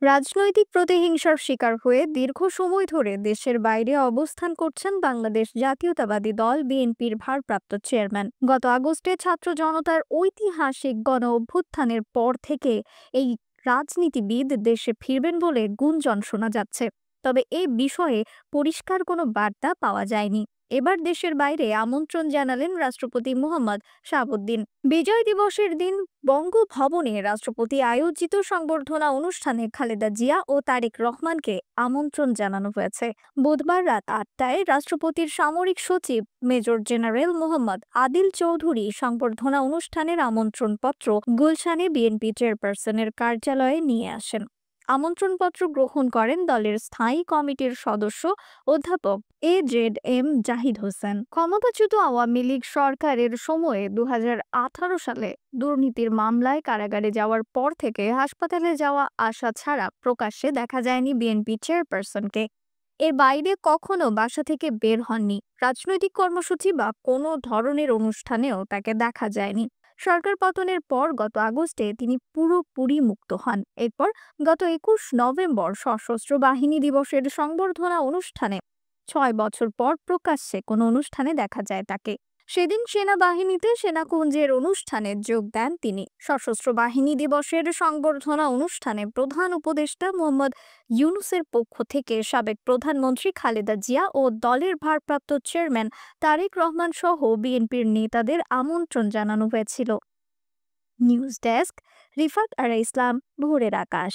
রাজনৈতিক প্রতিহিংসার শিকার হয়ে দীর্ঘ সময় ধরে দেশের বাইরে অবস্থান করছেন বাংলাদেশ জাতীয়তাবাদী দল বিএনপির ভারপ্রাপ্ত চেয়ারম্যান। গত আগস্টে ছাত্র জনতার ঐতিহাসিক গণ অভ্যুত্থানের পর থেকে এই রাজনীতিবিদ দেশে ফিরবেন বলে গুঞ্জন শোনা যাচ্ছে। তবে এই বিষয়ে পরিষ্কার কোনো বার্তা পাওয়া যায়নি। এবার দেশের বাইরে আমন্ত্রণ জানালেন রাষ্ট্রপতি মোহাম্মদ শাহাবুদ্দিন। বিজয় দিবসের দিন বঙ্গভবনে রাষ্ট্রপতি আয়োজিত সংবর্ধনা অনুষ্ঠানে খালেদা জিয়া ও তারেক রহমানকে আমন্ত্রণ জানানো হয়েছে। বুধবার রাত ৮টায় রাষ্ট্রপতির সামরিক সচিব মেজর জেনারেল মোহাম্মদ আদিল চৌধুরী সংবর্ধনা অনুষ্ঠানের আমন্ত্রণপত্র গুলশানে বিএনপি চেয়ারপারসনের কার্যালয়ে নিয়ে আসেন। আমন্ত্রণপত্র গ্রহণ করেন দলের স্থায়ী কমিটির সদস্য অধ্যাপক এজেড জাহিদ হোসেন। ক্ষমতাচ্যুত আওয়ামী লীগ সরকারের সময়ে ২০১৮ সালে দুর্নীতির মামলায় কারাগারে যাওয়ার পর থেকে হাসপাতালে যাওয়া আসা ছাড়া প্রকাশ্যে দেখা যায়নি বিএনপি চেয়ারপারসনকে। এর বাইরে কখনো বাসা থেকে বের হননি। রাজনৈতিক কর্মসূচি বা কোনো ধরনের অনুষ্ঠানেও তাকে দেখা যায়নি। সরকার পতনের পর গত আগস্টে তিনি পুরোপুরি মুক্ত হন। এরপর গত ২১ নভেম্বর সশস্ত্র বাহিনী দিবসের সংবর্ধনা অনুষ্ঠানে ৬ বছর পর প্রকাশ্যে কোনো অনুষ্ঠানে দেখা যায় তাকে। সেদিন সেনাবাহিনীতে সেনাকুঞ্জের অনুষ্ঠানে যোগ দেন তিনি। সশস্ত্র বাহিনী দিবসের সংবর্ধনা অনুষ্ঠানে প্রধান উপদেষ্টা মোহাম্মদ ইউনূসের পক্ষ থেকে সাবেক প্রধানমন্ত্রী খালেদা জিয়া ও দলের ভারপ্রাপ্ত চেয়ারম্যান তারেক রহমান সহ বিএনপির নেতাদের আমন্ত্রণ জানানো হয়েছিল। নিউজ ডেস্ক, রিফাত আরা ইসলাম, ভোরের আকাশ।